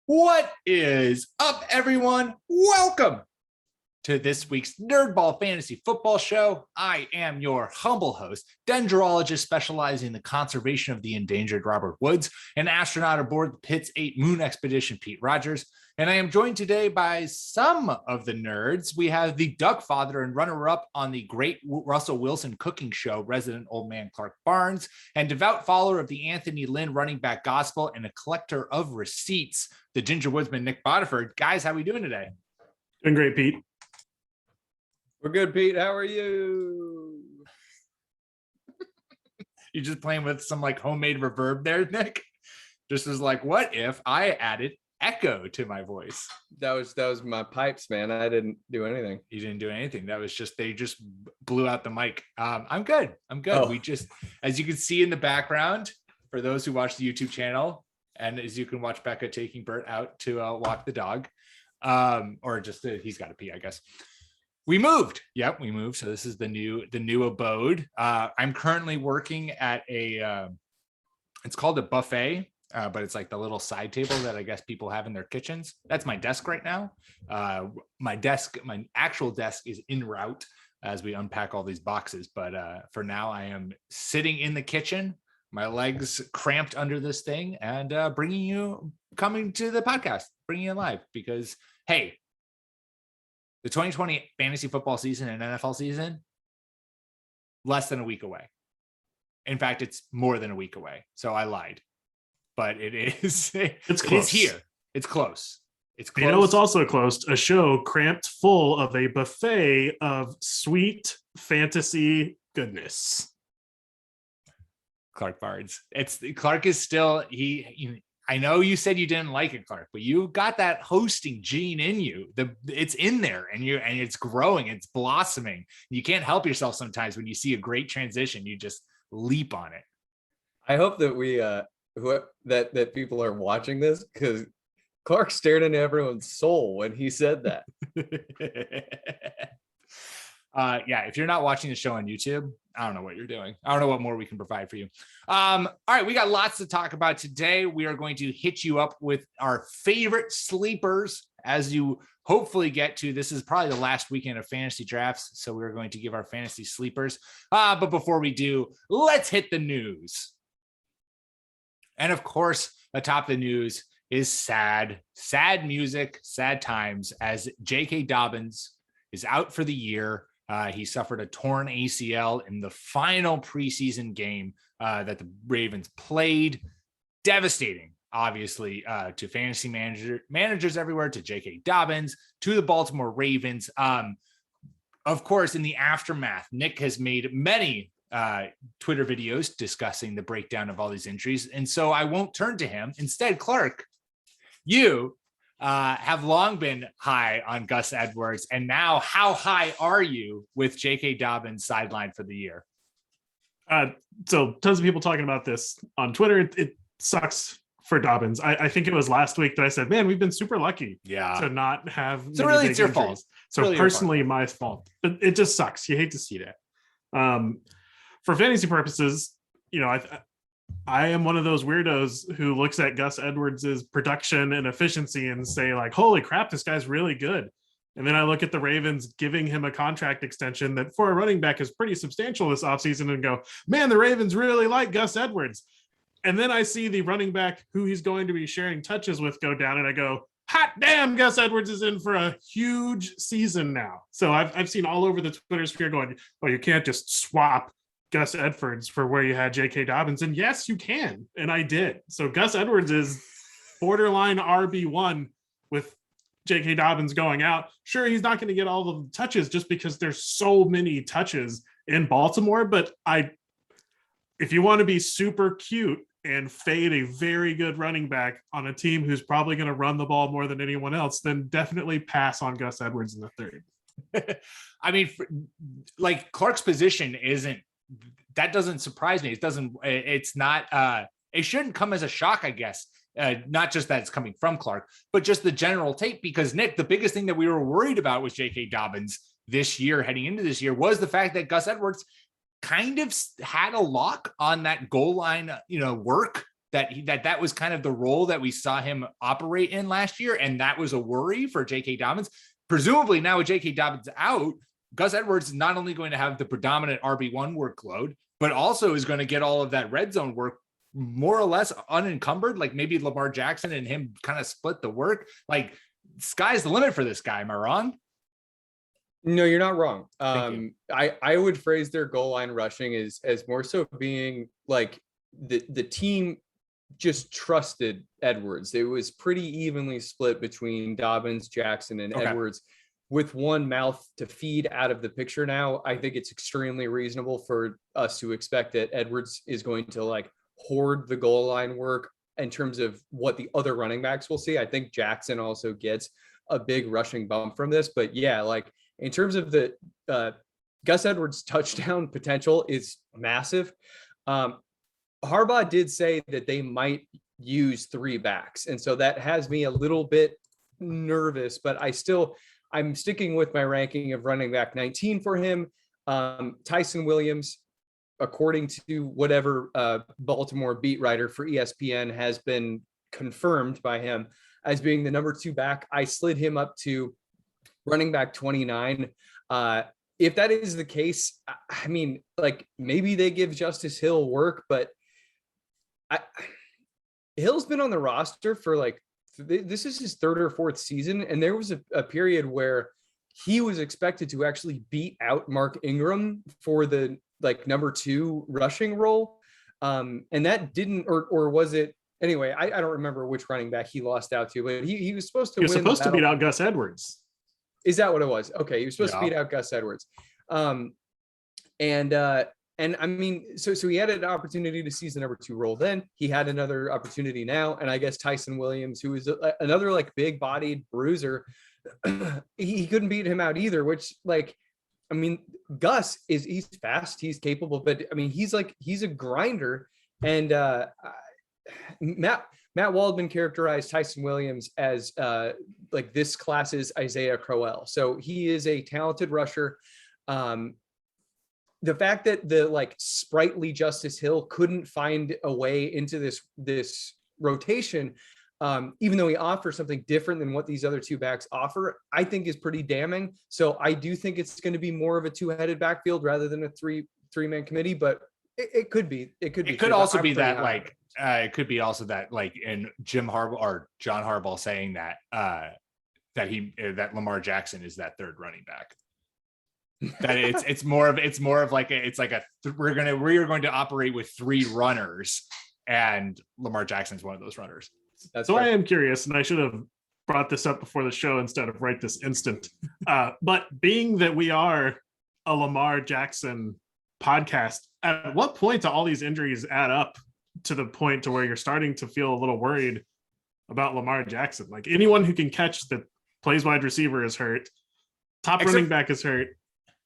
What is up, everyone? Welcome to this week's NerdBall Fantasy Football Show. I am your humble host, dendrologist specializing in the conservation of the endangered Robert Woods, an astronaut aboard the Pitts 8 Moon Expedition, Pete Rogers. And I am joined today by some of the nerds. We have the Duck Father and runner-up on the Great Russell Wilson Cooking Show, resident old man Clark Barnes, and devout follower of the Anthony Lynn running back gospel and a collector of receipts, the Ginger Woodsman Nick Bodiford. Guys, how are we doing today? Doing great, Pete. We're good, Pete. How are you? You're just playing with some like homemade reverb there, Nick? Just was like, what if I added echo to my voice? That was my pipes, man. I didn't do anything. You didn't do anything. That was just, they just blew out the mic. I'm good. Oh. We just, as you can see in the background, for those who watch the YouTube channel, and as you can watch Becca taking Bert out to walk the dog, or just he's got to pee, I guess. We moved. Yep, we moved. So this is the new abode. I'm currently working at it's called a buffet. But it's like the little side table that I guess people have in their kitchens. That's my desk right now. My actual desk is en route as we unpack all these boxes. But for now, I am sitting in the kitchen, my legs cramped under this thing, and coming to the podcast, bringing you live because, hey, the 2020 fantasy football season and NFL season, less than a week away. In fact, it's more than a week away. So I lied. But it's here. It's close. It's close. You know, it's also close. A show cramped full of a buffet of sweet fantasy goodness. Clark Barnes. Clark is still I know you said you didn't like it, Clark, but you got that hosting gene in you. It's in there, and it's growing. It's blossoming. You can't help yourself sometimes when you see a great transition. You just leap on it. I hope that we that people are watching this, because Clark stared into everyone's soul when he said that. Yeah, if you're not watching the show on YouTube, I don't know what you're doing. I don't know what more we can provide for you. All right, we got lots to talk about today. We are going to hit you up with our favorite sleepers as you hopefully get to. This is probably the last weekend of fantasy drafts, so we're going to give our fantasy sleepers. But before we do, let's hit the news. And of course, atop the news is sad music, sad times, as J.K. Dobbins is out for the year. He suffered a torn ACL in the final preseason game that the Ravens played. Devastating, obviously, to fantasy managers everywhere, to J.K. Dobbins, to the Baltimore Ravens. Of course, in the aftermath, Nick has made many Twitter videos discussing the breakdown of all these injuries. And so I won't turn to him. Instead, Clark, you have long been high on Gus Edwards. And now how high are you with J.K. Dobbins sidelined for the year? So tons of people talking about this on Twitter. It sucks for Dobbins. I think it was last week that I said, man, we've been super lucky to not have. So really it's your fault. So really personally my fault, but it just sucks. You hate to see that. For fantasy purposes, you know, I am one of those weirdos who looks at Gus Edwards' production and efficiency and say like, holy crap, this guy's really good. And then I look at the Ravens giving him a contract extension that for a running back is pretty substantial this offseason and go, man, the Ravens really like Gus Edwards. And then I see the running back who he's going to be sharing touches with go down and I go, hot damn, Gus Edwards is in for a huge season now. So I've seen all over the Twitter sphere going, oh, you can't just swap Gus Edwards for where you had J.K. Dobbins. And yes, you can. And I did. So Gus Edwards is borderline RB1 with J.K. Dobbins going out. Sure, he's not going to get all of the touches just because there's so many touches in Baltimore. But if you want to be super cute and fade a very good running back on a team who's probably going to run the ball more than anyone else, then definitely pass on Gus Edwards in the third. I mean, like Clark's position that doesn't surprise me. It shouldn't come as a shock, I guess. Not just that it's coming from Clark, but just the general take, because Nick, the biggest thing that we were worried about with J.K. Dobbins this year, heading into this year, was the fact that Gus Edwards kind of had a lock on that goal line, work that was kind of the role that we saw him operate in last year. And that was a worry for J.K. Dobbins. Presumably now with J.K. Dobbins out, Gus Edwards is not only going to have the predominant RB1 workload, but also is going to get all of that red zone work more or less unencumbered. Like maybe Lamar Jackson and him kind of split the work. Like sky's the limit for this guy. Am I wrong? No, you're not wrong. I would phrase their goal line rushing as more so being like the team just trusted Edwards. It was pretty evenly split between Dobbins, Jackson, and Edwards. With one mouth to feed out of the picture now, I think it's extremely reasonable for us to expect that Edwards is going to like hoard the goal line work in terms of what the other running backs will see. I think Jackson also gets a big rushing bump from this, but yeah, like in terms of the Gus Edwards touchdown potential is massive. Harbaugh did say that they might use 3 backs. And so that has me a little bit nervous, but I'm sticking with my ranking of running back 19 for him. Tyson Williams, according to whatever Baltimore beat writer for ESPN has been confirmed by him as being the number 2 back. I slid him up to running back 29. If that is the case, I mean, like maybe they give Justice Hill work, but Hill's been on the roster for like, this is his 3rd or 4th season. And there was a period where he was expected to actually beat out Mark Ingram for the like number 2 rushing role. And that didn't, or was it, anyway, I don't remember which running back he lost out to, but he was supposed to beat out Gus Edwards. Is that what it was? Okay. He was supposed to beat out Gus Edwards. And I mean, so he had an opportunity to seize the number 2 role. Then he had another opportunity now. And I guess Tyson Williams, who is another like big bodied bruiser, he couldn't beat him out either, which like, I mean, Gus he's fast, he's capable, but I mean, he's a grinder. And Matt Waldman characterized Tyson Williams as like this class's Isaiah Crowell. So he is a talented rusher. The fact that the like sprightly Justice Hill couldn't find a way into this rotation, even though he offers something different than what these other 2 backs offer, I think is pretty damning. So I do think it's going to be more of a 2-headed backfield rather than a three-man committee, but it could be. It could also be that like it could be also that like in Jim Harbaugh or John Harbaugh saying that that Lamar Jackson is that 3rd running back. That it's more of like we are going to operate with 3 runners, and Lamar Jackson's one of those runners. So I am curious, and I should have brought this up before the show instead of right this instant. But being that we are a Lamar Jackson podcast, at what point do all these injuries add up to the point to where you're starting to feel a little worried about Lamar Jackson? Like anyone who can catch that plays wide receiver is hurt. Running back is hurt.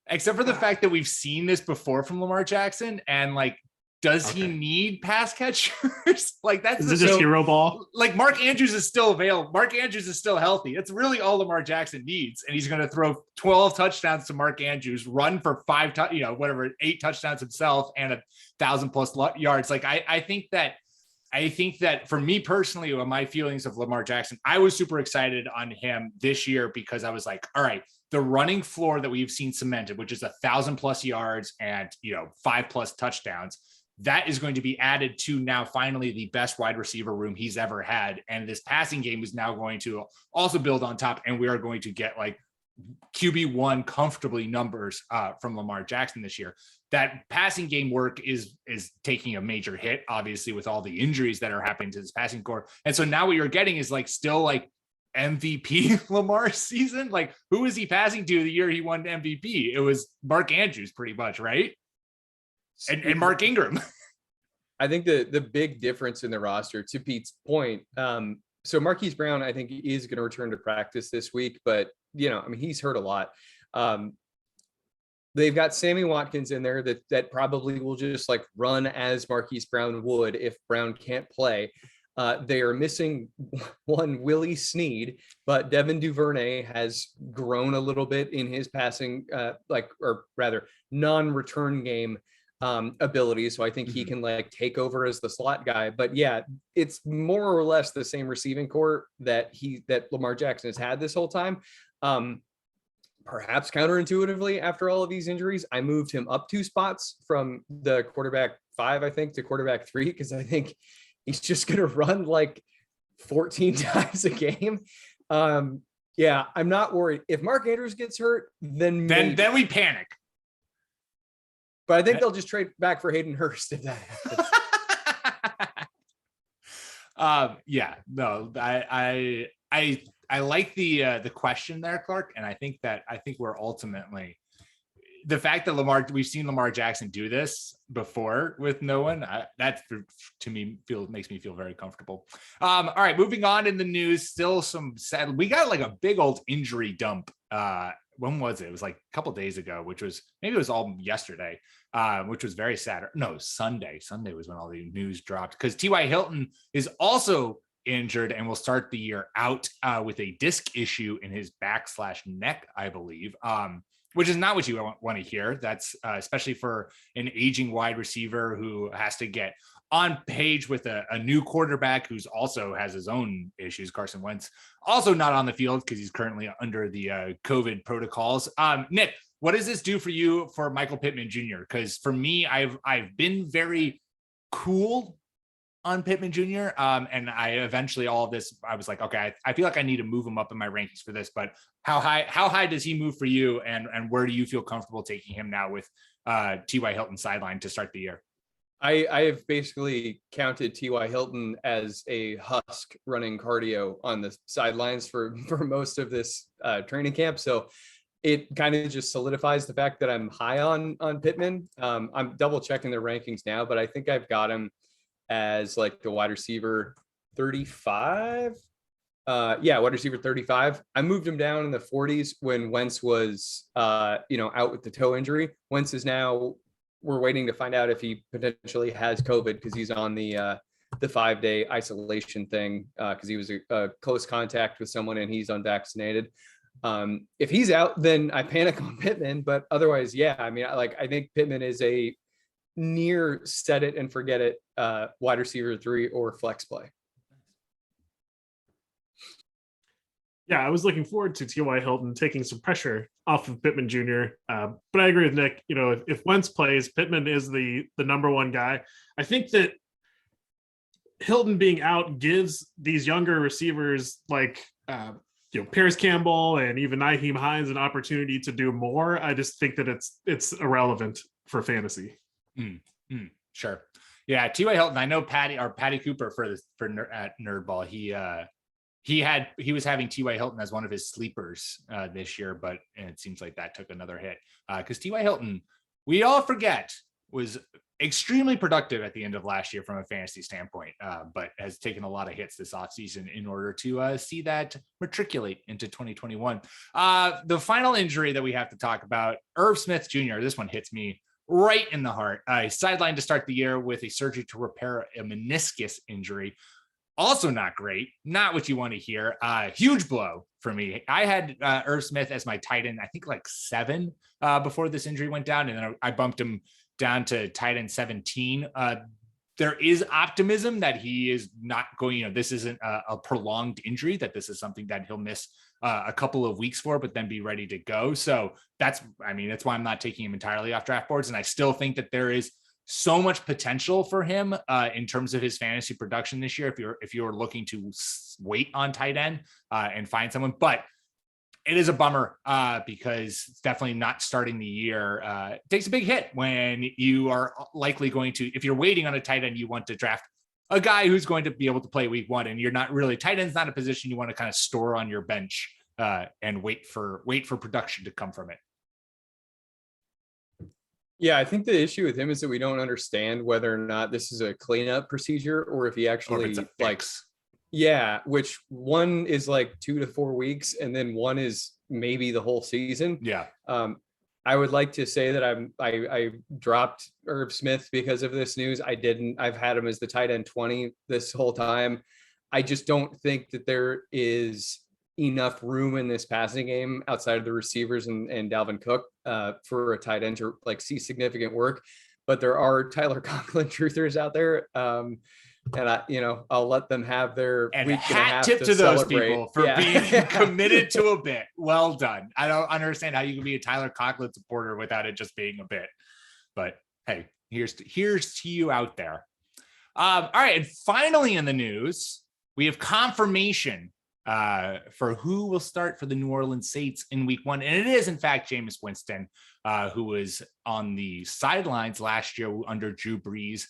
Except for the fact that we've seen this before from Lamar Jackson, and like, does he need pass catchers? Like that's just hero ball. Like Mark Andrews is still available. Mark Andrews is still healthy. That's really all Lamar Jackson needs, and he's going to throw 12 touchdowns to Mark Andrews, run for 8 touchdowns himself, and 1,000+ yards. Like I think that for me personally, my feelings of Lamar Jackson, I was super excited on him this year because I was like, all right, the running floor that we've seen cemented, which is 1,000+ yards and 5+ touchdowns, that is going to be added to now finally the best wide receiver room he's ever had. And this passing game is now going to also build on top. And we are going to get like QB1 comfortably numbers from Lamar Jackson this year. That passing game work is taking a major hit, obviously, with all the injuries that are happening to this passing core. And so now what you're getting is like still like MVP Lamar season. Like who is he passing to the year he won MVP? It was Mark Andrews pretty much, right? And Mark Ingram. I think the big difference in the roster, to Pete's point, so Marquis Brown, I think is going to return to practice this week, but I mean, he's hurt a lot. They've got Sammy Watkins in there that probably will just like run as Marquis Brown would if Brown can't play. They are missing one Willie Snead, but Devin Duvernay has grown a little bit in his passing, or rather non-return game. ability. So I think he can like take over as the slot guy. But yeah, it's more or less the same receiving core that Lamar Jackson has had this whole time. Perhaps counterintuitively, after all of these injuries, I moved him up 2 spots from the quarterback 5, I think, to quarterback 3, because I think he's just going to run like 14 times a game. Yeah, I'm not worried. If Mark Andrews gets hurt, then we panic. But I think they'll just trade back for Hayden Hurst if that happens. Yeah, no, I like the question there, Clark, and I think we're ultimately the fact that we've seen Lamar Jackson do this before with no one. That to me makes me feel very comfortable. All right, moving on in the news. Still some sad. We got like a big old injury dump. When was it? It was like a couple days ago, which was maybe it was all yesterday, which was very sad. No, Sunday. Sunday was when all the news dropped because T.Y. Hilton is also injured and will start the year out with a disc issue in his back/neck, I believe, which is not what you want to hear. That's especially for an aging wide receiver who has to get on page with a new quarterback who's also has his own issues. Carson Wentz also not on the field because he's currently under the COVID protocols. Nick, what does this do for you for Michael Pittman Jr.? Because for me, I've been very cool on Pittman Jr. And I eventually all of this, I was like, okay, I feel like I need to move him up in my rankings for this, but how high does he move for you? And where do you feel comfortable taking him now with T.Y. Hilton sideline to start the year? I have basically counted T.Y. Hilton as a husk running cardio on the sidelines for most of this training camp. So it kind of just solidifies the fact that I'm high on Pittman. I'm double checking their rankings now, but I think I've got him as like the wide receiver 35. Wide receiver 35. I moved him down in the 40s when Wentz was out with the toe injury. Wentz is now, we're waiting to find out if he potentially has COVID because he's on the 5-day isolation thing because he was a close contact with someone and he's unvaccinated. If he's out, then I panic on Pittman, but otherwise, yeah, I mean, I think Pittman is a near set it and forget it wide receiver 3 or flex play. Yeah, I was looking forward to T.Y. Hilton taking some pressure off of Pittman Jr. But I agree with Nick. You know, if Wentz plays, Pittman is the number one guy. I think that Hilton being out gives these younger receivers like Paris Campbell and even Nyheim Hines an opportunity to do more. I just think that it's irrelevant for fantasy. Sure. Yeah, T.Y. Hilton. I know Patty Cooper at NerdBall. He was having T.Y. Hilton as one of his sleepers this year, but it seems like that took another hit because T.Y. Hilton, we all forget, was extremely productive at the end of last year from a fantasy standpoint, but has taken a lot of hits this offseason in order to see that matriculate into 2021. The final injury that we have to talk about, Irv Smith Jr. This one hits me right in the heart. Sidelined to start the year with a surgery to repair a meniscus injury. Also not great. Not what you want to hear. Huge blow for me. I had Irv Smith as my tight end, I think like 7 before this injury went down. And then I bumped him down to tight end 17. There is optimism that he is not going, this isn't a prolonged injury, that this is something that he'll miss a couple of weeks for, but then be ready to go. So that's why I'm not taking him entirely off draft boards. And I still think that there is so much potential for him in terms of his fantasy production this year. If you're looking to wait on tight end and find someone, but it is a bummer because it's definitely not starting the year. It takes a big hit when you are likely going to, if you're waiting on a tight end, you want to draft a guy who's going to be able to play week 1, and you're not really, tight end's not a position you want to kind of store on your bench and wait for production to come from it. Yeah, I think the issue with him is that we don't understand whether or not this is a cleanup procedure or if he actually which one is like 2 to 4 weeks and then one is maybe the whole season. Yeah. I would like to say that I dropped Irv Smith because of this news. I didn't. I've had him as the tight end 20 this whole time. I just don't think that there is enough room in this passing game outside of the receivers and Dalvin Cook for a tight end to like see significant work. but there are Tyler Conklin truthers out there. And I'll let them have their and week and a hat half tip to those celebrate. people for being committed to a bit. Well done. I don't understand how you can be a Tyler Conklin supporter without it just being a bit, but hey, here's to you out there. All right, and finally in the news, we have confirmation for who will start for the New Orleans Saints in week 1. And it is, in fact, Jameis Winston, who was on the sidelines last year under Drew Brees,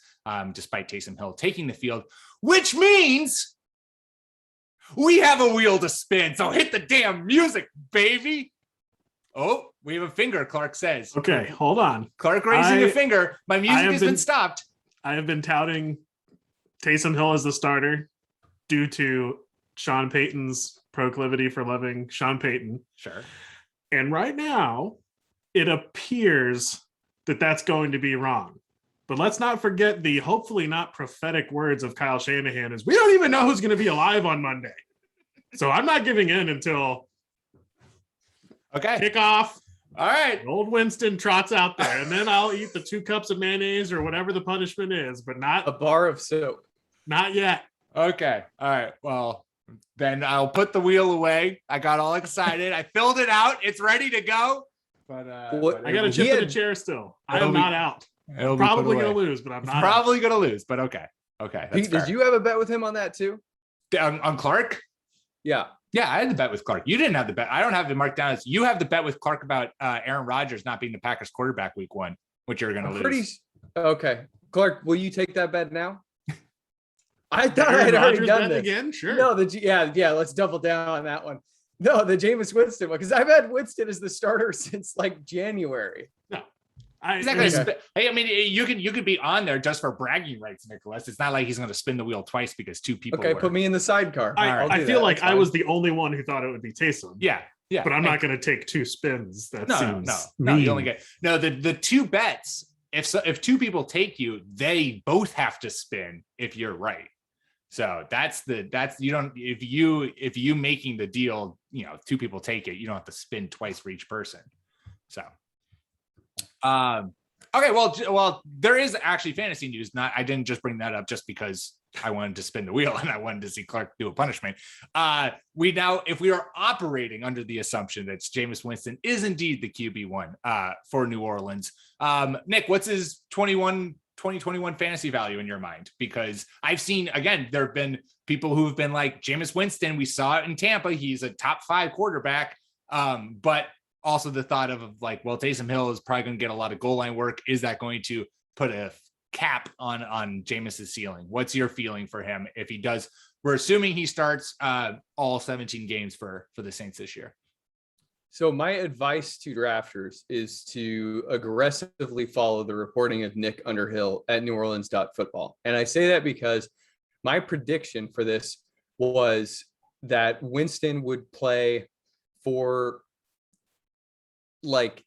despite Taysom Hill taking the field, which means we have a wheel to spin. So hit the damn music, baby. Oh, we have a finger, Clark says. Okay, hold on. Clark raising a finger. My music has been stopped. I have been touting Taysom Hill as the starter due to Sean Payton's proclivity for loving Sean Payton. Sure. And right now, it appears that that's going to be wrong. But let's not forget the hopefully not prophetic words of Kyle Shanahan is we don't even know who's going to be alive on Monday. So I'm not giving in until kickoff. All right. Old Winston trots out there, and then I'll eat the 2 cups of mayonnaise or whatever the punishment is, but not a bar of soap. Not yet. Okay. All right. Well, then I'll put the wheel away. I got all excited. I filled it out. It's ready to go. But I got a chip in a chair still. I am not out. I'm probably going to lose, but I'm not. Probably going to lose, but okay. Okay. Pete, did you have a bet with him on that too? On Clark? Yeah. Yeah, I had the bet with Clark. You didn't have the bet. I don't have it marked down as you have the bet with Clark about Aaron Rodgers not being the Packers quarterback week 1, which you're going to lose. Okay. Clark, will you take that bet now? I thought I had already done this again. Sure. No, let's double down on that one. No, the Jameis Winston one, because I've had Winston as the starter since like January. No, hey, I mean, you could be on there just for bragging rights, Nicholas. It's not like he's going to spin the wheel twice because 2 people. Okay, put me in the sidecar. I feel like I was the only one who thought it would be Taysom. Yeah. But I'm not going to take 2 spins. That seems no. You only get the 2 bets. If 2 people take you, they both have to spin if you're right. So that's you don't if you making the deal, 2 people take it, you don't have to spin twice for each person. So okay, well there is actually fantasy news. I didn't just bring that up just because I wanted to spin the wheel and I wanted to see Clark do a punishment. If we are operating under the assumption that Jameis Winston is indeed the QB1 for New Orleans, Nick, what's his 2021 fantasy value in your mind? Because I've seen, again, there have been people who've been like Jameis Winston. We saw it in Tampa. He's a top 5 quarterback. But also the thought of like, well, Taysom Hill is probably going to get a lot of goal line work. Is that going to put a cap on Jameis's ceiling? What's your feeling for him if he does? We're assuming he starts all 17 games for the Saints this year. So my advice to drafters is to aggressively follow the reporting of Nick Underhill at NewOrleans.football. And I say that because my prediction for this was that Winston would play for like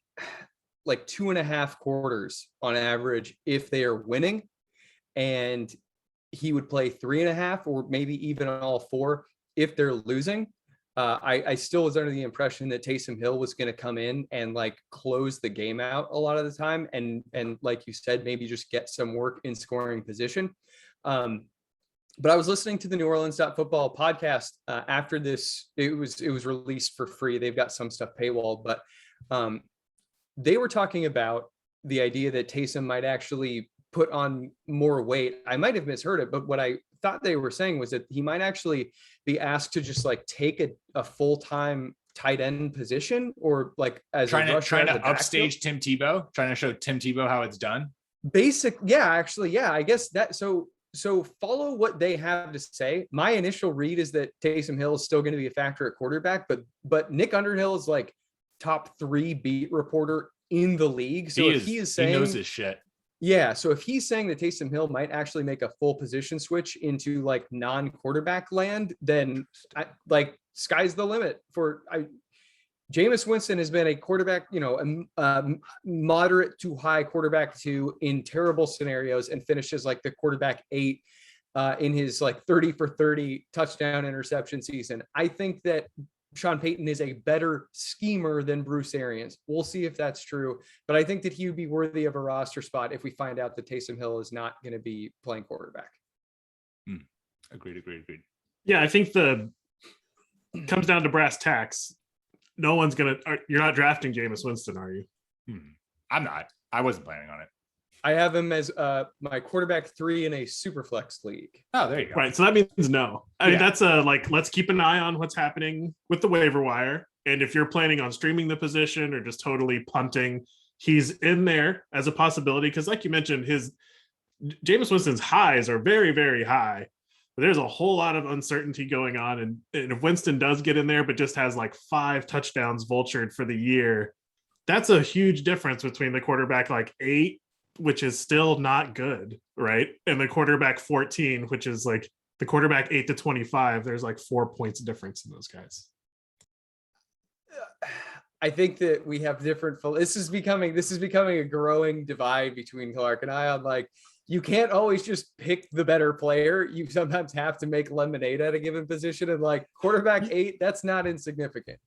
2.5 quarters on average if they are winning, and he would play 3.5 or maybe even all 4 if they're losing. I still was under the impression that Taysom Hill was going to come in and like close the game out a lot of the time. And like you said, maybe just get some work in scoring position. But I was listening to the NewOrleans.football podcast after this. It was released for free. They've got some stuff paywalled, but they were talking about the idea that Taysom might actually put on more weight. I might have misheard it, but what I thought they were saying was that he might actually be asked to just like take a full-time tight end position, or like as trying to upstage Tim Tebow, trying to show Tim Tebow how it's done. I guess that so follow what they have to say. My initial read is that Taysom Hill is still going to be a factor at quarterback, but Nick Underhill is like top 3 beat reporter in the league. So he knows his shit. Yeah. So if he's saying that Taysom Hill might actually make a full position switch into like non-quarterback land, then sky's the limit for Jameis Winston has been a quarterback, moderate to high quarterback 2 in terrible scenarios and finishes like the quarterback 8 in his like 30 for 30 touchdown interception season. I think that Sean Payton is a better schemer than Bruce Arians. We'll see if that's true, but I think that he would be worthy of a roster spot if we find out that Taysom Hill is not going to be playing quarterback. Agreed. Yeah, I think comes down to brass tacks. No one's you're not drafting Jameis Winston, are you? I'm not. I wasn't planning on it. I have him as my quarterback 3 in a super flex league. Oh, there you go. Right. So that means no. I mean, that's let's keep an eye on what's happening with the waiver wire. And if you're planning on streaming the position or just totally punting, he's in there as a possibility. Because like you mentioned, Jameis Winston's highs are very, very high. But there's a whole lot of uncertainty going on. And if Winston does get in there, but just has 5 touchdowns vultured for the year, that's a huge difference between the quarterback 8, which is still not good, right? And the quarterback 14, which is the quarterback 8 to 25. There's 4 points difference in those guys. I think that we have different. This is becoming a growing divide between Clark and I on you can't always just pick the better player. You sometimes have to make lemonade at a given position. And quarterback 8, that's not insignificant.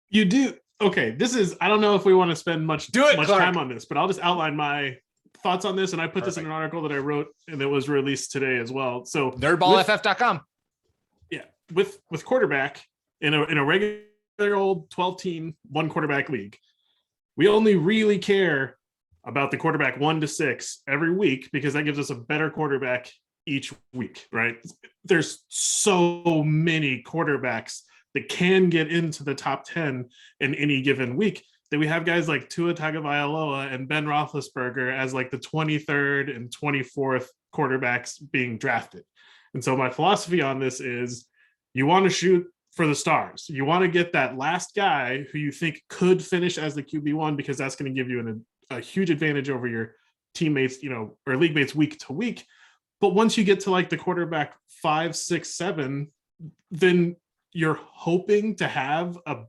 You do. Okay. I don't know if we want to spend much time on this, but I'll just outline my thoughts on this. And I put this in an article that I wrote and it was released today as well. So NerdBallFF.com. Yeah. With quarterback in a regular old 12-team, 1 quarterback league, we only really care about the quarterback 1 to 6 every week because that gives us a better quarterback each week, right? There's so many quarterbacks that can get into the top 10 in any given week that we have guys like Tua Tagovailoa and Ben Roethlisberger as the 23rd and 24th quarterbacks being drafted. And so my philosophy on this is you want to shoot for the stars. You want to get that last guy who you think could finish as the QB1 because that's going to give you a huge advantage over your teammates, or league mates week to week. But once you get to the quarterback 5, 6, 7, then you're hoping to have a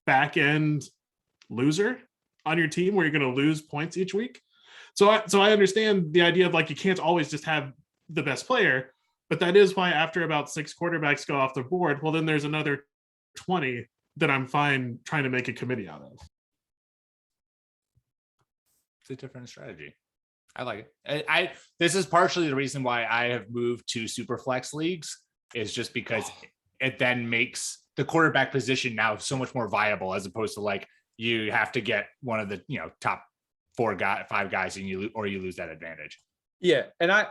back end loser on your team where you're going to lose points each week. So I understand the idea of you can't always just have the best player, but that is why after about 6 quarterbacks go off the board, well, then there's another 20 that I'm fine trying to make a committee out of. It's a different strategy. I like it. This is partially the reason why I have moved to super flex leagues is just because it then makes the quarterback position now so much more viable as opposed to you have to get one of the top 5 guys and you lose that advantage. Yeah, and I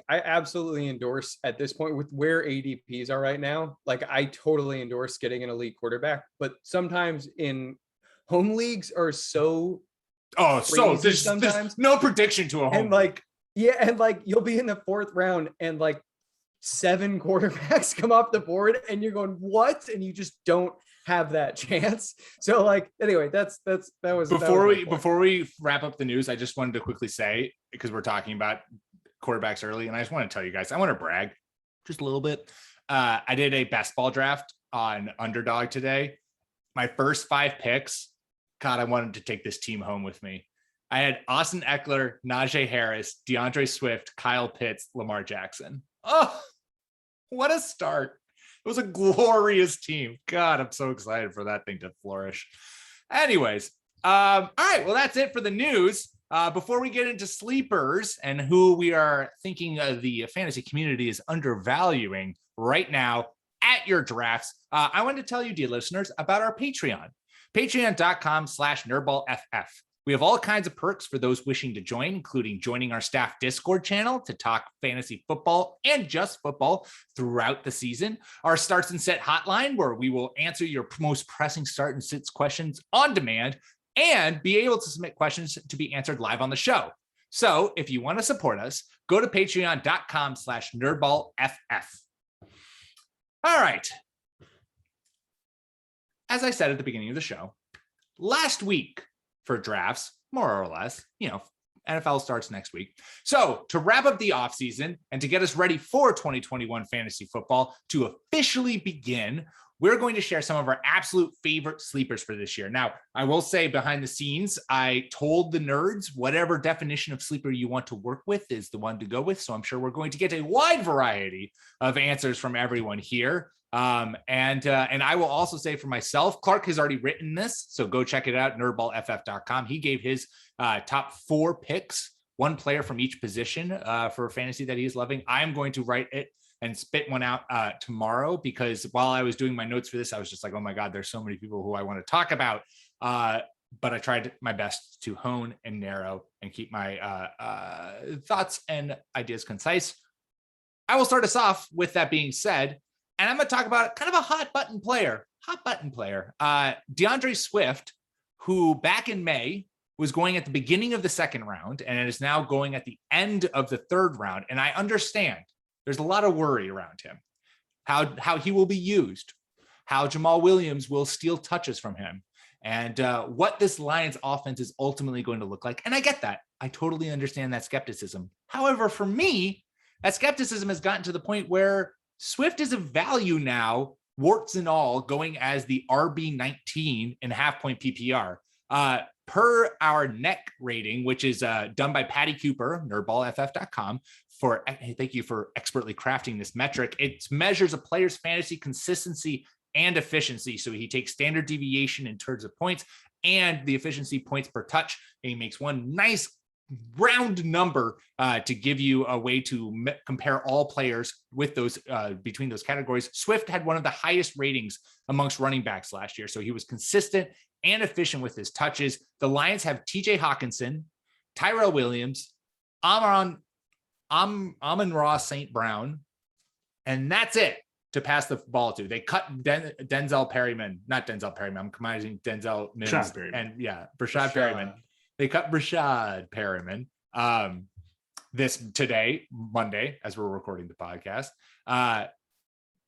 absolutely endorse at this point with where ADPs are right now. I totally endorse getting an elite quarterback, but sometimes in home leagues are so there's no prediction to a home. And you'll be in the 4th round and 7 quarterbacks come off the board and you're going, what? And you just don't have that chance. So anyway, that was before we wrap up the news, I just wanted to quickly say, because we're talking about quarterbacks early, and I just want to tell you guys, I want to brag just a little bit. I did a best ball draft on Underdog today. My first 5 picks, God, I wanted to take this team home with me. I had Austin Eckler, Najee Harris, DeAndre Swift, Kyle Pitts, Lamar Jackson. Oh, what a start. It was a glorious team. God, I'm so excited for that thing to flourish. Anyways, all right, well, that's it for the news. Before we get into sleepers and who we are thinking the fantasy community is undervaluing right now at your drafts, I wanted to tell you, dear listeners, about our Patreon. Patreon.com/NerdBallFF. We have all kinds of perks for those wishing to join, including joining our staff Discord channel to talk fantasy football and just football throughout the season. Our starts and set hotline, where we will answer your most pressing start and sits questions on demand and be able to submit questions to be answered live on the show. So if you want to support us, go to patreon.com/NerdBallFF. All right. As I said at the beginning of the show, last week for drafts, more or less, NFL starts next week. So to wrap up the offseason and to get us ready for 2021 fantasy football to officially begin, we're going to share some of our absolute favorite sleepers for this year. Now, I will say behind the scenes, I told the nerds whatever definition of sleeper you want to work with is the one to go with. So I'm sure we're going to get a wide variety of answers from everyone here. And I will also say for myself, Clark has already written this, so go check it out, nerdballff.com. He gave his top 4 picks, one player from each position for fantasy that he's loving. I'm going to write it and spit one out tomorrow, because while I was doing my notes for this, I was just like, oh my God, there's so many people who I want to talk about. But I tried my best to hone and narrow and keep my thoughts and ideas concise. I will start us off with that being said, and I'm going to talk about kind of a hot button player, Deandre Swift, who back in May was going at the beginning of the second round, and it is now going at the end of the third round. And I understand there's a lot of worry around him, how he will be used, how Jamal Williams will steal touches from him, and what this Lions offense is ultimately going to look like. And I get that. I totally understand that skepticism. However, for me, that skepticism has gotten to the point where Swift is a value now, warts and all, going as the RB19 in half-point PPR. Per our NEC rating, which is done by Patty Cooper, nerdballff.com, thank you for expertly crafting this metric. It measures a player's fantasy consistency and efficiency. So he takes standard deviation in terms of points and the efficiency points per touch, and he makes one nice round number to give you a way to compare all players with those between those categories. Swift had one of the highest ratings amongst running backs last year, so he was consistent and efficient with his touches. The Lions have TJ Hawkinson, Tyrell Williams, Amon-Ra St. Brown, and that's it to pass the ball to. They cut Denzel Perryman, not Denzel Perryman, I'm combining Denzel Mims and Brashad Perryman. They cut Brashad Perryman today, Monday, as we're recording the podcast.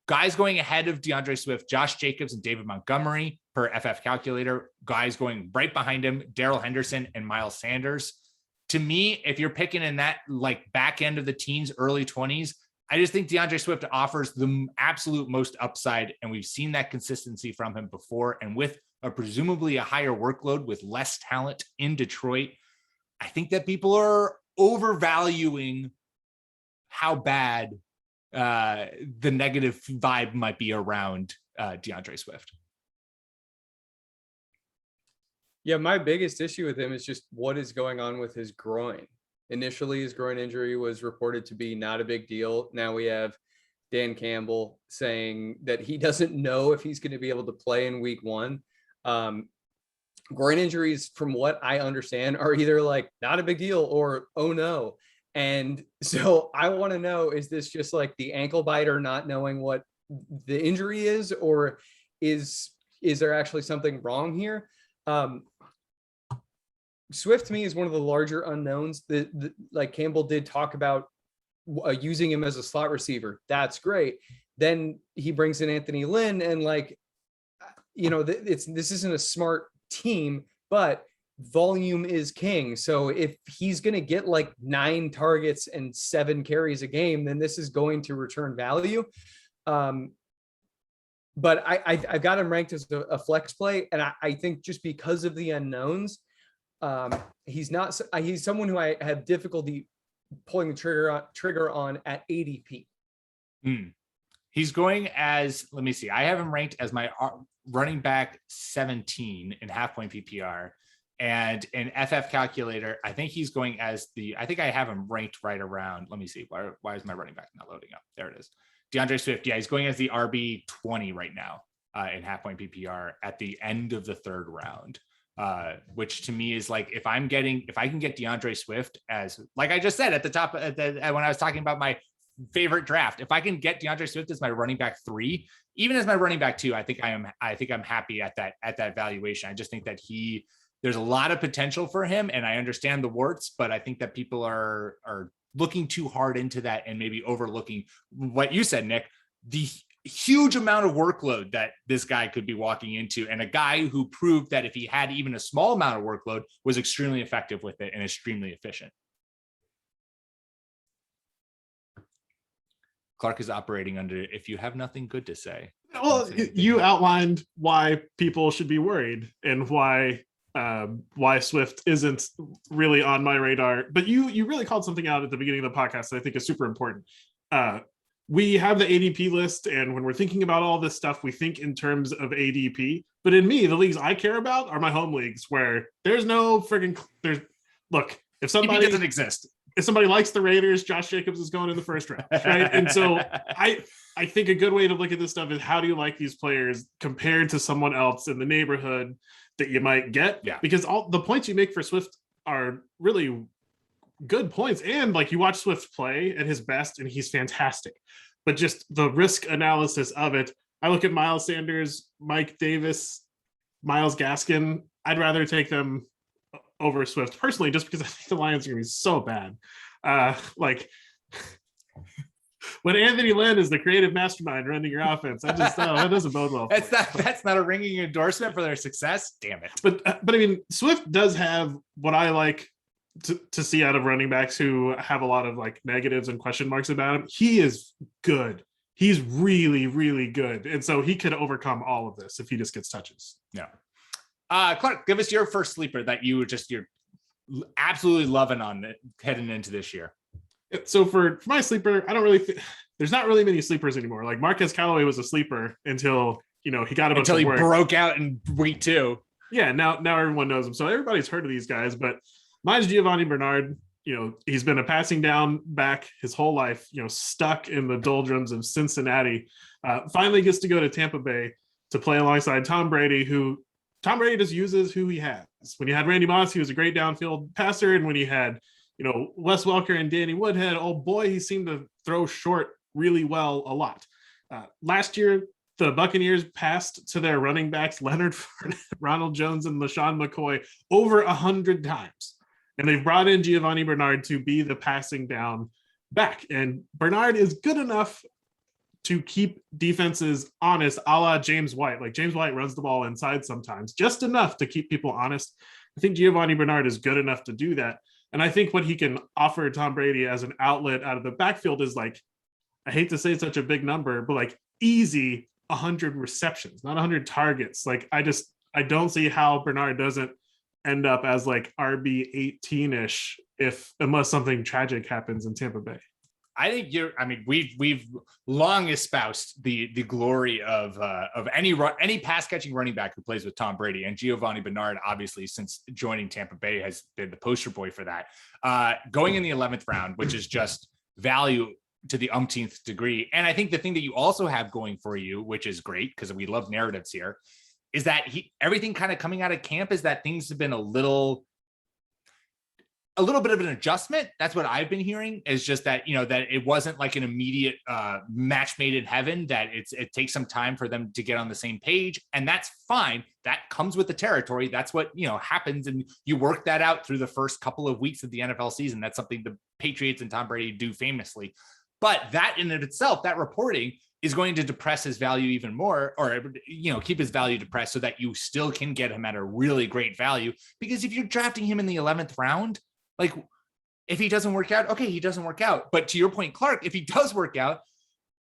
Guys going ahead of DeAndre Swift, Josh Jacobs and David Montgomery per FF calculator. Guys going right behind him, Darrell Henderson and Miles Sanders. To me, if you're picking in that like back end of the teens, early 20s, I just think DeAndre Swift offers the absolute most upside. And we've seen that consistency from him before. And with presumably a higher workload with less talent in Detroit, I think that people are overvaluing how bad the negative vibe might be around DeAndre Swift. Yeah, my biggest issue with him is just what is going on with his groin. Initially, his groin injury was reported to be not a big deal. Now we have Dan Campbell saying that he doesn't know if he's going to be able to play in week 1. Groin injuries, from what I understand, are either like not a big deal or oh no. And so I want to know, is this just like the ankle biter not knowing what the injury is, or is there actually something wrong here? Swift to me is one of the larger unknowns. Like Campbell did talk about using him as a slot receiver. That's great. Then he brings in Anthony Lynn, and like, this isn't a smart team, but volume is king. So if he's going to get like 9 targets and 7 carries a game, then this is going to return value. But I've got him ranked as a flex play. And I think just because of the unknowns, he's someone who I have difficulty pulling the trigger on at ADP. He's going as, let me see, I have him ranked as my running back 17 in half-point PPR. And in FF calculator, I think he's going as I think I have him ranked right around, let me see, why is my running back not loading up? There it is. DeAndre Swift, yeah, he's going as the RB 20 right now in half-point PPR at the end of the third round. Which to me is like, if I can get DeAndre Swift as, like I just said at the top, when I was talking about my favorite draft, if I can get DeAndre Swift as my running back 3, even as my running back 2, I think I'm happy at that valuation. I just think that there's a lot of potential for him, and I understand the warts, but I think that people are looking too hard into that and maybe overlooking what you said, Nick, the huge amount of workload that this guy could be walking into, and a guy who proved that if he had even a small amount of workload was extremely effective with it and extremely efficient. Clark is operating under, if you have nothing good to say. Well, you outlined why people should be worried and why Swift isn't really on my radar, but you really called something out at the beginning of the podcast that I think is super important. we have the ADP list, and when we're thinking about all this stuff, we think in terms of ADP. But in me, the leagues I care about are my home leagues, where there's no friggin' look, if somebody doesn't exist. If somebody likes the Raiders, Josh Jacobs is going in the first round, right? And so I think a good way to look at this stuff is, how do you like these players compared to someone else in the neighborhood that you might get? Yeah. Because all the points you make for Swift are really good points. And like, you watch Swift play at his best and he's fantastic. But just the risk analysis of it, I look at Miles Sanders, Mike Davis, Myles Gaskin. I'd rather take them over Swift personally, just because I think the Lions are going to be so bad. Like, when Anthony Lynn is the creative mastermind running your offense, that doesn't bode well. That's not a ringing endorsement for their success. Damn it. But I mean, Swift does have what I like to see out of running backs who have a lot of like negatives and question marks about him. He is good. He's really, really good. And so he could overcome all of this if he just gets touches. Yeah. Clark, give us your first sleeper that you're absolutely loving on it heading into this year. So for my sleeper, I don't really there's not really many sleepers anymore. Like Marquez Callaway was a sleeper until he got until he broke out in week 2. Yeah, now everyone knows him. So everybody's heard of these guys, but mine's Giovanni Bernard. He's been a passing down back his whole life, stuck in the doldrums of Cincinnati. Finally gets to go to Tampa Bay to play alongside Tom Brady, who Tom Brady just uses who he has. When he had Randy Moss, he was a great downfield passer. And when he had, Wes Welker and Danny Woodhead, oh boy, he seemed to throw short really well a lot. Last year, the Buccaneers passed to their running backs, Leonard Fournette, Ronald Jones, and LaShawn McCoy over 100 times. And they've brought in Giovanni Bernard to be the passing down back. And Bernard is good enough to keep defenses honest, a la James White. Like, James White runs the ball inside sometimes, just enough to keep people honest. I think Giovanni Bernard is good enough to do that. And I think what he can offer Tom Brady as an outlet out of the backfield is, like, I hate to say such a big number, but like easy 100 receptions, not 100 targets. Like, I don't see how Bernard doesn't end up as like RB 18-ish unless something tragic happens in Tampa Bay. I think we've long espoused the glory of any pass catching running back who plays with Tom Brady, and Giovanni Bernard, obviously, since joining Tampa Bay, has been the poster boy for that. Going in the 11th round, which is just value to the umpteenth degree. And I think the thing that you also have going for you, which is great because we love narratives here, is that everything kind of coming out of camp is that things have been a little bit of an adjustment. That's what I've been hearing, is just that, that it wasn't like an immediate match made in heaven, that it takes some time for them to get on the same page. And that's fine. That comes with the territory. That's what, happens. And you work that out through the first couple of weeks of the NFL season. That's something the Patriots and Tom Brady do famously. But that in of itself, that reporting is going to depress his value even more, or, keep his value depressed so that you still can get him at a really great value. Because if you're drafting him in the 11th round, like, if he doesn't work out, okay, he doesn't work out. But to your point, Clark, if he does work out,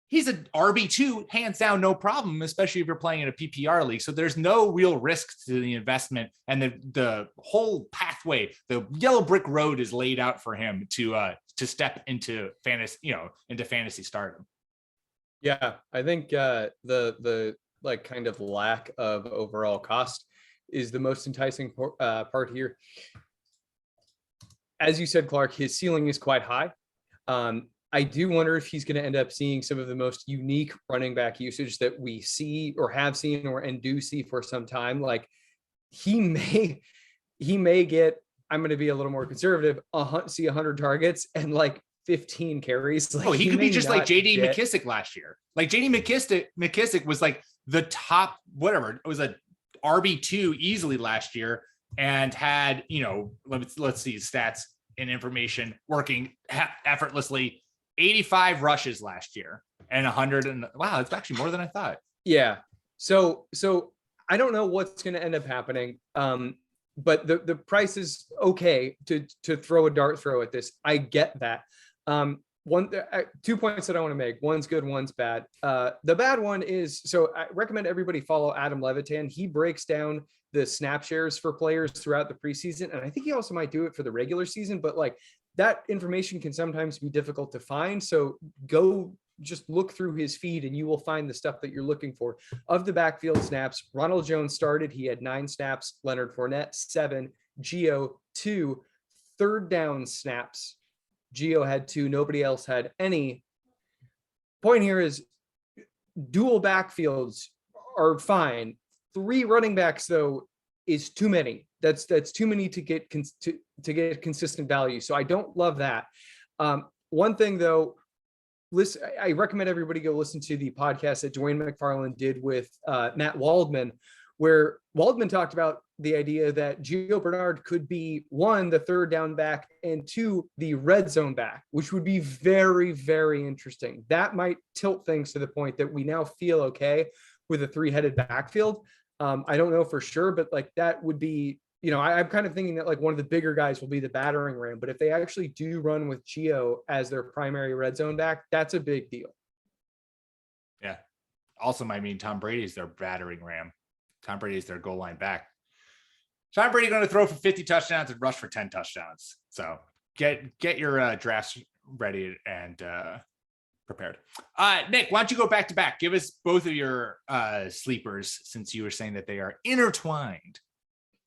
he's an RB2, hands down, no problem, especially if you're playing in a PPR league. So there's no real risk to the investment, and the whole pathway, the yellow brick road is laid out for him to step into fantasy stardom. Yeah, I think the like kind of lack of overall cost is the most enticing part here. As you said, Clark, his ceiling is quite high. I do wonder if he's going to end up seeing some of the most unique running back usage that we see or have seen and do see for some time. Like, he may get, I'm going to be a little more conservative, see 100 targets and like 15 carries. Like, he could be just like JD McKissick last year. Like, JD McKissick was like the top, whatever, it was a RB2 easily last year, and had, let's see stats and information working effortlessly. 85 rushes last year and 100. And wow, it's actually more than I thought. Yeah. So I don't know what's going to end up happening. But the price is okay to throw a dart throw at this. I get that. 2 points that I want to make. One's good, one's bad. The bad one is, so I recommend everybody follow Adam Levitan. He breaks down the snap shares for players throughout the preseason. And I think he also might do it for the regular season, but like, that information can sometimes be difficult to find. So go just look through his feed and you will find the stuff that you're looking for. Of the backfield snaps, Ronald Jones started. He had 9 snaps. Leonard Fournette, 7. Gio, 2. Third down snaps. Gio had 2. Nobody else had any. Point here is dual backfields are fine. 3 running backs, though, is too many. That's too many to get consistent value. So I don't love that. One thing, though, listen, I recommend everybody go listen to the podcast that Dwayne McFarland did with Matt Waldman, where Waldman talked about the idea that Gio Bernard could be 1, the third down back, and 2, the red zone back, which would be very, very interesting. That might tilt things to the point that we now feel okay with a 3-headed backfield. I don't know for sure, but like that would be, I'm kind of thinking that like one of the bigger guys will be the battering ram. But if they actually do run with Gio as their primary red zone back, that's a big deal. Yeah. Also, I mean, Tom Brady's their battering ram. Tom Brady's their goal line back. Tom Brady going to throw for 50 touchdowns and rush for 10 touchdowns. So get your drafts ready and prepared. Nick, why don't you go back to back? Give us both of your sleepers, since you were saying that they are intertwined.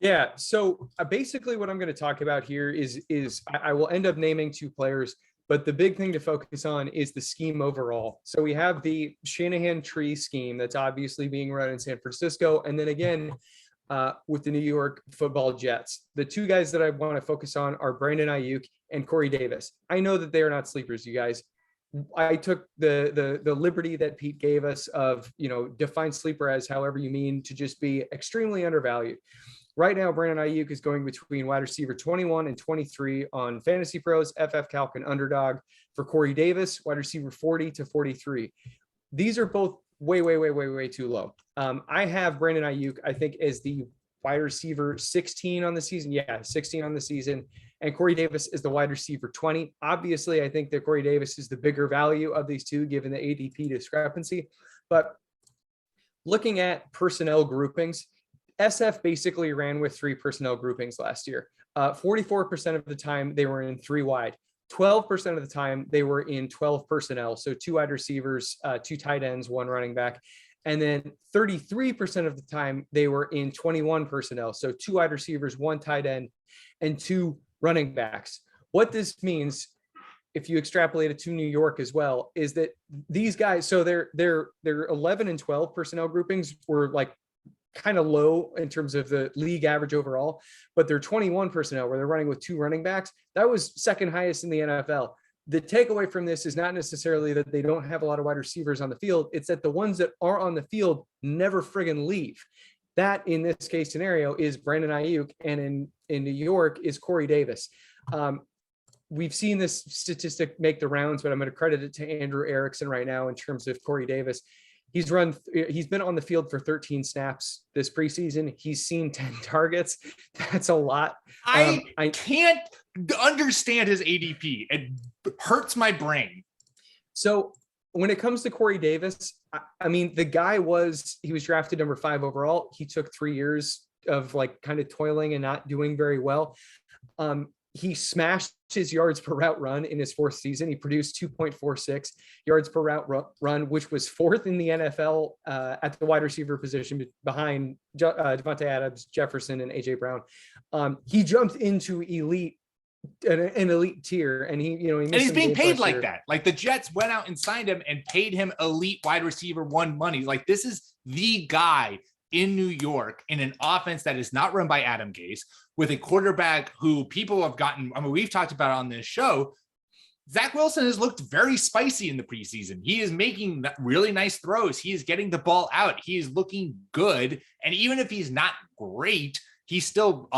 Yeah. So basically what I'm going to talk about here is I will end up naming 2 players, but the big thing to focus on is the scheme overall. So we have the Shanahan tree scheme that's obviously being run in San Francisco. And then again, with the New York Football Jets. The 2 guys that I want to focus on are Brandon Ayuk and Corey Davis. I know that they are not sleepers, you guys. I took the liberty that Pete gave us of, define sleeper as however you mean, to just be extremely undervalued. Right now, Brandon Ayuk is going between wide receiver 21 and 23 on Fantasy Pros, FF Calc, and Underdog. For Corey Davis, wide receiver 40 to 43. These are both way too low. I have Brandon Ayuk, I think, as the wide receiver 16 on the season. Yeah, 16 on the season. And Corey Davis is the wide receiver 20. Obviously, I think that Corey Davis is the bigger value of these 2, given the ADP discrepancy. But looking at personnel groupings, SF basically ran with 3 personnel groupings last year. 44% of the time they were in 3 wide. 12% of the time they were in 12 personnel. So 2 wide receivers, 2 tight ends, 1 running back. And then 33% of the time they were in 21 personnel. So 2 wide receivers, 1 tight end, and 2 running backs. What this means, if you extrapolate it to New York as well, is that these guys, so their 11 and 12 personnel groupings were like kind of low in terms of the league average overall, but their 21 personnel where they're running with 2 running backs, that was second highest in the NFL. The takeaway from this is not necessarily that they don't have a lot of wide receivers on the field. It's that the ones that are on the field never friggin' leave. That, in this case scenario, is Brandon Ayuk, and in New York is Corey Davis. We've seen this statistic make the rounds, but I'm going to credit it to Andrew Erickson right now in terms of Corey Davis. He's been on the field for 13 snaps this preseason. He's seen 10 targets. That's a lot. I can't understand his ADP. It hurts my brain. So when it comes to Corey Davis, I mean, the guy he was drafted number 5 overall. He took 3 years of like kind of toiling and not doing very well. He smashed his yards per route run in his 4th season. He produced 2.46 yards per route run, which was 4th in the NFL at the wide receiver position behind Devontae Adams, Jefferson, and AJ Brown. He jumped into an elite tier, and he's being paid like that. Like the Jets went out and signed him and paid him elite wide receiver 1 money. Like this is the guy in New York in an offense that is not run by Adam Gase, with a quarterback who people have gotten. I mean, we've talked about on this show. Zach Wilson has looked very spicy in the preseason. He is making really nice throws. He is getting the ball out. He is looking good. And even if he's not great, he still,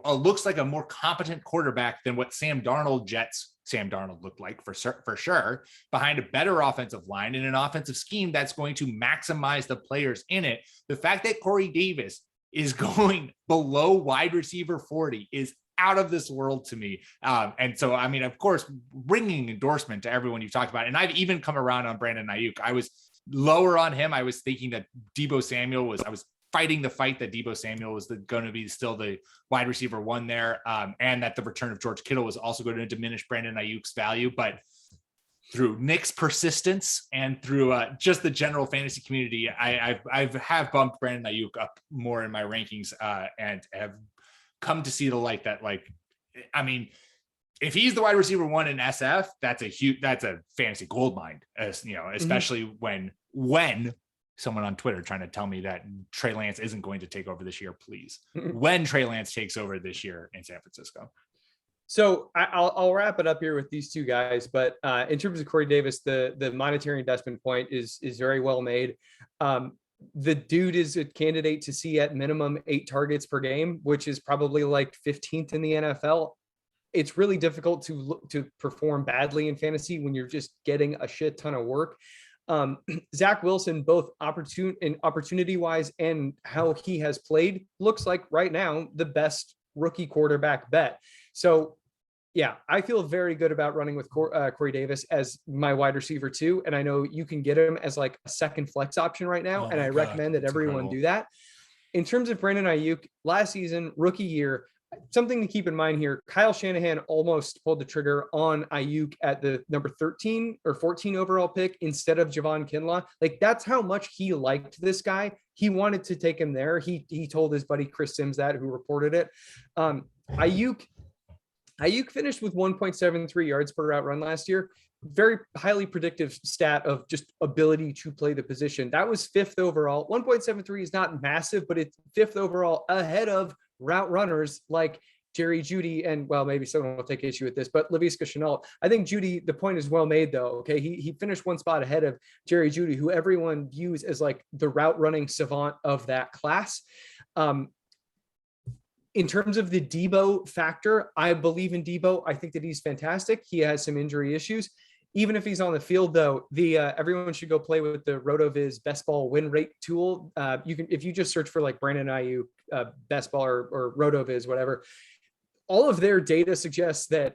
looks like a more competent quarterback than what Sam Darnold looked like for sure, behind a better offensive line and an offensive scheme that's going to maximize the players in it. The fact that Corey Davis is going below wide receiver 40 is out of this world to me. And so, I mean, of course, bringing endorsement to everyone you've talked about. And I've even come around on Brandon Nyuk. I was lower on him. I was thinking that I was fighting the fight that Deebo Samuel was going to be still the wide receiver 1 there. And that the return of George Kittle was also going to diminish Brandon Ayuk's value. But through Nick's persistence and through just the general fantasy community, I have bumped Brandon Ayuk up more in my rankings and have come to see the light that, like, I mean, if he's the wide receiver 1 in SF, that's a fantasy gold mine, as you know, especially when someone on Twitter trying to tell me that Trey Lance isn't going to take over this year, please. When Trey Lance takes over this year in San Francisco. So I'll wrap it up here with these two guys, but in terms of Corey Davis, the monetary investment point is very well made. The dude is a candidate to see at minimum 8 targets per game, which is probably like 15th in the NFL. It's really difficult to perform badly in fantasy when you're just getting a shit ton of work. Zach Wilson, both opportunity wise and how he has played, looks like right now the best rookie quarterback bet. So yeah, I feel very good about running with Corey Davis as my wide receiver 2. And I know you can get him as like a second flex option right now. And I recommend that everyone do that. In terms of Brandon Ayuk, last season, rookie year, something to keep in mind here, Kyle Shanahan almost pulled the trigger on Ayuk at the number 13 or 14 overall pick instead of Javon Kinlaw. Like, that's how much he liked this guy. He wanted to take him there. He told his buddy Chris Sims that, who reported it. Ayuk finished with 1.73 yards per route run last year. Very highly predictive stat of just ability to play the position. That was 5th overall. 1.73 is not massive, but it's 5th overall, ahead of route runners like Jerry Jeudy, and well, maybe someone will take issue with this, but Laviska Shenault. I think Jeudy, the point is well made though. Okay. He finished 1 spot ahead of Jerry Jeudy, who everyone views as like the route running savant of that class. In terms of the Debo factor, I believe in Debo. I think that he's fantastic. He has some injury issues. Even if he's on the field, though, everyone should go play with the RotoViz best ball win rate tool. You can, if you just search for like Brandon Ayuk, best ball or RotoViz, whatever, all of their data suggests that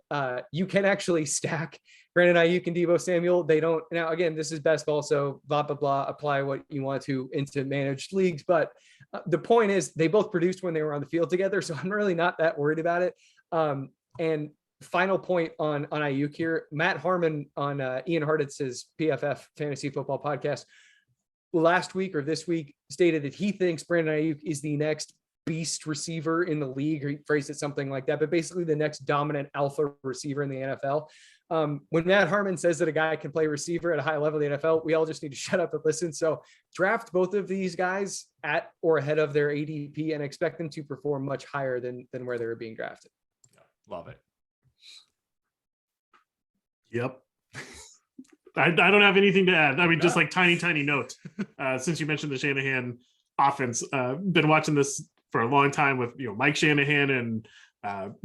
you can actually stack Brandon Ayuk and Debo Samuel. They don't. Now, again, this is best ball, so blah, blah, blah, apply what you want to into managed leagues. But the point is they both produced when they were on the field together. So I'm really not that worried about it. And final point on Ayuk here, Matt Harmon on Ian Harditz's PFF Fantasy Football Podcast last week or this week stated that he thinks Brandon Ayuk is the next beast receiver in the league, or he phrased it something like that, but basically the next dominant alpha receiver in the NFL. When Matt Harmon says that a guy can play receiver at a high level in the NFL, we all just need to shut up and listen. So draft both of these guys at or ahead of their ADP and expect them to perform much higher than where they were being drafted. Love it. Yep. I don't have anything to add. I mean, just like tiny note. Since you mentioned the Shanahan offense, been watching this for a long time with Mike Shanahan and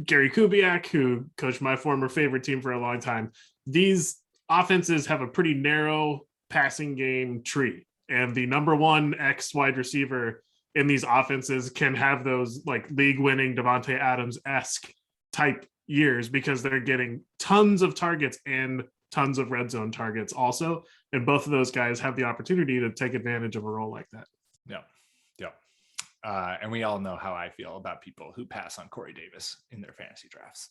Gary Kubiak, who coached my former favorite team for a long time. These offenses have a pretty narrow passing game tree, and the number 1 X wide receiver in these offenses can have those like league-winning Devontae Adams-esque type years because they're getting tons of targets and tons of red zone targets also. And both of those guys have the opportunity to take advantage of a role like that. Yeah. And we all know how I feel about people who pass on Corey Davis in their fantasy drafts.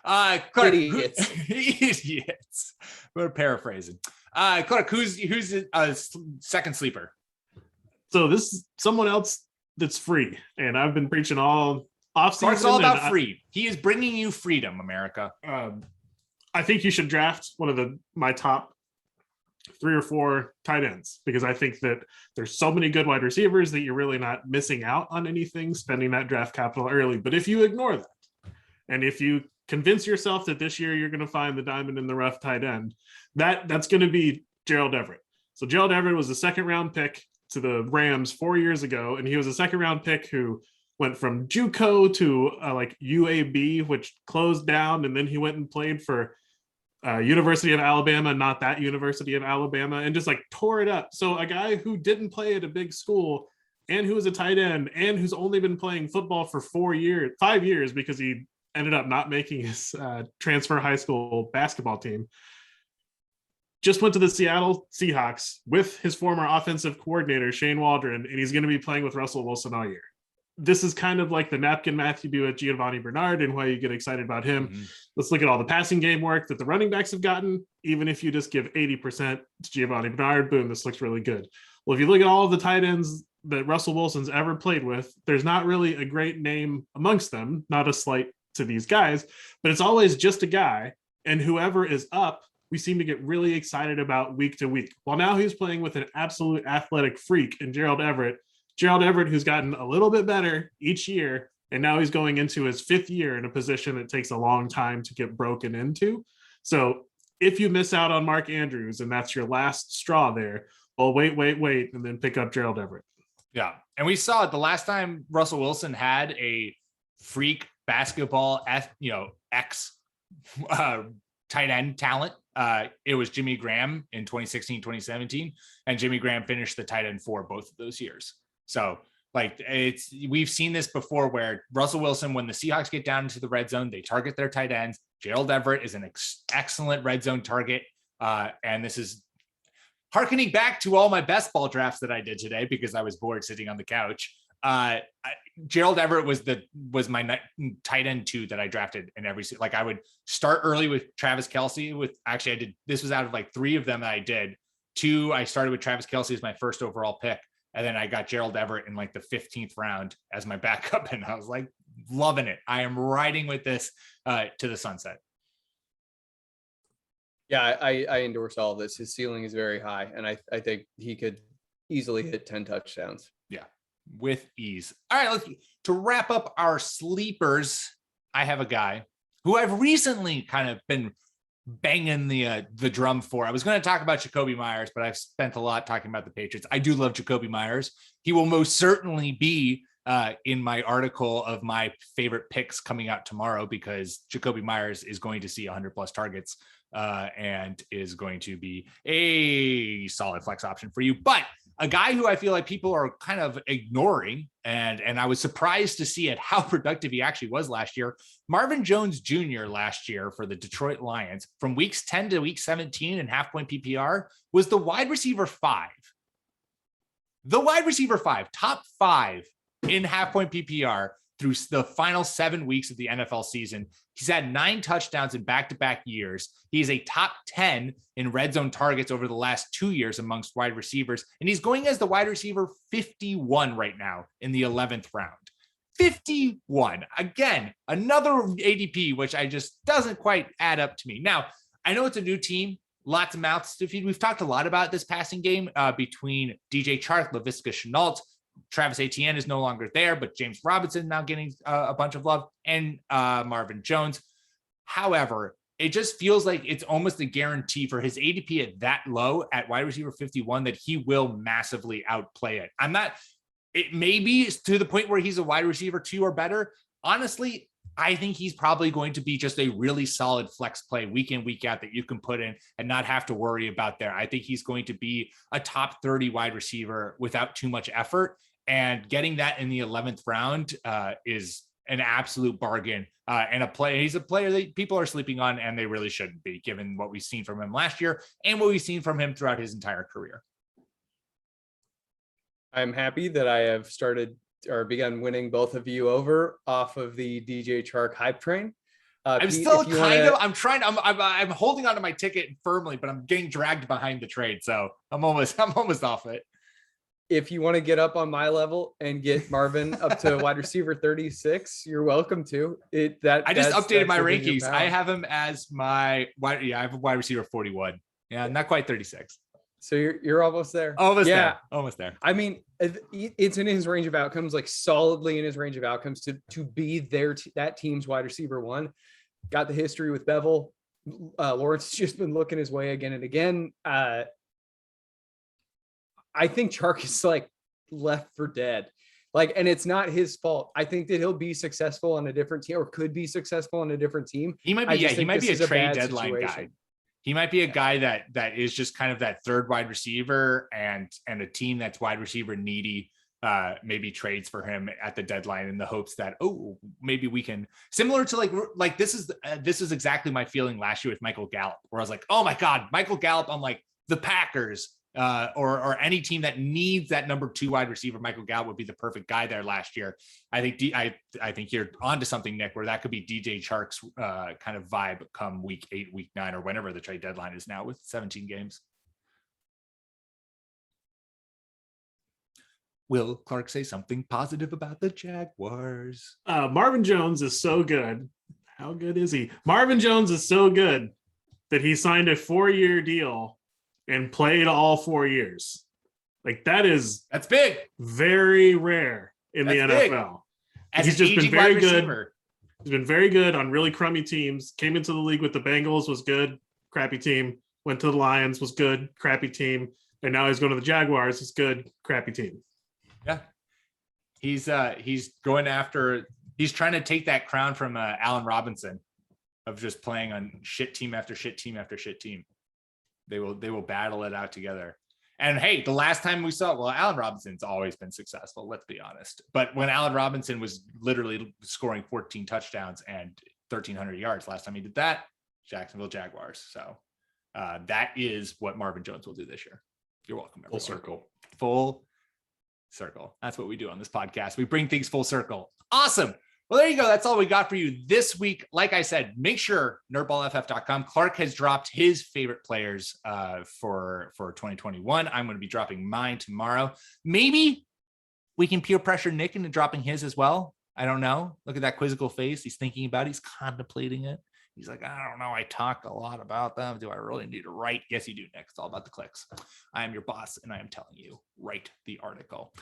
Clark, idiots. We're paraphrasing. Clark, who's a second sleeper? So this is someone else that's free, and I've been preaching all offseason. It's all about free. He is bringing you freedom, America. I think you should draft one of my top 3 or 4 tight ends, because I think that there's so many good wide receivers that you're really not missing out on anything spending that draft capital early. But if you ignore that, and if you convince yourself that this year you're going to find the diamond in the rough tight end, that's going to be Gerald Everett. So Gerald Everett was a 2nd round pick to the Rams 4 years ago, and he was a 2nd round pick who went from JUCO to like UAB, which closed down, and then he went and played for University of Alabama, not that University of Alabama, and just like tore it up. So a guy who didn't play at a big school and who was a tight end and who's only been playing football for 5 years because he ended up not making his transfer high school basketball team, just went to the Seattle Seahawks with his former offensive coordinator, Shane Waldron, and he's going to be playing with Russell Wilson all year. this is kind of like the napkin math you do at Giovanni Bernard and why you get excited about him. Mm-hmm. Let's look at all the passing game work that the running backs have gotten. Even if you just give 80% to Giovanni Bernard, boom, this looks really good. Well, if you look at all of the tight ends that Russell Wilson's ever played with, there's not really a great name amongst them, not a slight to these guys, but it's always just a guy. And whoever is up, we seem to get really excited about week to week. Well, now he's playing with an absolute athletic freak in Gerald Everett, who's gotten a little bit better each year. And now he's going into his 5th year in a position that takes a long time to get broken into. So if you miss out on Mark Andrews and that's your last straw there, well, wait, and then pick up Gerald Everett. Yeah. And we saw it the last time Russell Wilson had a freak basketball, ex tight end talent. It was Jimmy Graham in 2016, 2017, and Jimmy Graham finished the tight end for both of those years. So we've seen this before where Russell Wilson, when the Seahawks get down into the red zone, they target their tight ends. Gerald Everett is an excellent red zone target. And this is harkening back to all my best ball drafts that I did today because I was bored sitting on the couch. Gerald Everett was my tight end 2 that I drafted in every, like I would start early with Travis Kelce this was out of like 3 of them that I did. 2, I started with Travis Kelce as my first overall pick. And then I got Gerald Everett in like the 15th round as my backup. And I was like, loving it. I am riding with this to the sunset. Yeah, I endorse all of this. His ceiling is very high. And I think he could easily hit 10 touchdowns. Yeah, with ease. All right, to wrap up our sleepers, I have a guy who I've recently kind of been banging the drum for. I was going to talk about Jacoby Myers, but I've spent a lot talking about the Patriots. I do love Jacoby Myers. He will most certainly be in my article of my favorite picks coming out tomorrow because Jacoby Myers is going to see 100 plus targets and is going to be a solid flex option for you. But a guy who I feel like people are kind of ignoring, and I was surprised to see how productive he actually was last year. Marvin Jones Jr. last year for the Detroit Lions from weeks 10 to week 17 in half point PPR was the wide receiver 5. The wide receiver 5, top 5 in half point PPR through the final 7 weeks of the NFL season. He's had 9 touchdowns in back-to-back years. He's a top 10 in red zone targets over the last 2 years amongst wide receivers. And he's going as the wide receiver 51 right now in the 11th round. 51. Again, another ADP, which I just doesn't quite add up to me. Now, I know it's a new team, lots of mouths to feed. We've talked a lot about this passing game between DJ Chark, Laviska Shenault. Travis Etienne is no longer there, but James Robinson now getting a bunch of love, and Marvin Jones. However, it just feels like it's almost a guarantee for his ADP at that low at wide receiver 51 that he will massively outplay it. It may be to the point where he's a wide receiver 2 or better. Honestly, I think he's probably going to be just a really solid flex play week in, week out that you can put in and not have to worry about there. I think he's going to be a top 30 wide receiver without too much effort. And getting that in the 11th round is an absolute bargain and he's a player that people are sleeping on, and they really shouldn't be, given what we've seen from him last year and what we've seen from him throughout his entire career. I'm happy that I have started or begun winning both of you over off of the DJ Chark hype train. I'm Pete, still I'm holding onto my ticket firmly, but I'm getting dragged behind the trade. So I'm almost off it. If you want to get up on my level and get Marvin up to wide receiver 36, you're welcome to. I just updated my rankings. I have him as I have a wide receiver 41. Yeah, not quite 36. So you're almost there. Almost there. I mean, it's in his range of outcomes, like solidly in his range of outcomes to be that team's wide receiver 1. Got the history with Bevel. Lawrence has just been looking his way again and again. I think Chark is like left for dead. And it's not his fault. I think that he'll be successful on a different team, or could be successful on a different team. He might be a trade deadline guy. He might be a guy that is just kind of that third wide receiver, and a team that's wide receiver needy maybe trades for him at the deadline in the hopes that, maybe we can, similar to like this is exactly my feeling last year with Michael Gallup, where I was like, oh my God, Michael Gallup on like the Packers or any team that needs that number 2 wide receiver. Michael Gallup would be the perfect guy there last year. I think you're onto something, Nick, where that could be DJ Chark's kind of vibe come week 8, week 9, or whenever the trade deadline is now with 17 games. Will Clark say something positive about the Jaguars? Marvin Jones is so good. How good is he? Marvin Jones is so good that he signed a 4-year deal and played all 4 years. Like that's big. Very rare in the NFL. He's just been very good. He's been very good on really crummy teams. Came into the league with the Bengals, was good, crappy team. Went to the Lions, was good, crappy team. And now he's going to the Jaguars, it's good, crappy team. Yeah. He's going after, he's trying to take that crown from Allen Robinson of just playing on shit team after shit team after shit team. They will battle it out together. And hey, the last time we saw, well, Allen Robinson's always been successful, let's be honest. But when Allen Robinson was literally scoring 14 touchdowns and 1,300 yards last time he did that, Jacksonville Jaguars. So that is what Marvin Jones will do this year. You're welcome. Everyone. Full circle. That's what we do on this podcast. We bring things full circle. Awesome. Well, there you go. That's all we got for you this week. Like I said, make sure nerdballff.com. Clark has dropped his favorite players for 2021. I'm going to be dropping mine tomorrow. Maybe we can peer pressure Nick into dropping his as well. I don't know. Look at that quizzical face. He's thinking about it. He's contemplating it. He's like, I don't know. I talk a lot about them. Do I really need to write? Yes, you do, Nick. It's all about the clicks. I am your boss, and I am telling you, write the article.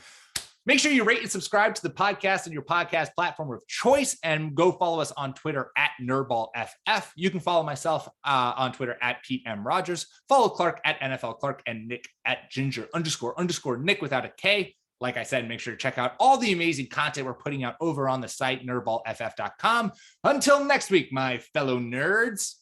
Make sure you rate and subscribe to the podcast on your podcast platform of choice, and go follow us on Twitter at NerdBallFF. You can follow myself on Twitter at Pete M. Rogers. Follow Clark at NFL Clark, and Nick at Ginger__Nick without a K. Like I said, make sure to check out all the amazing content we're putting out over on the site, nerdballff.com. Until next week, my fellow nerds.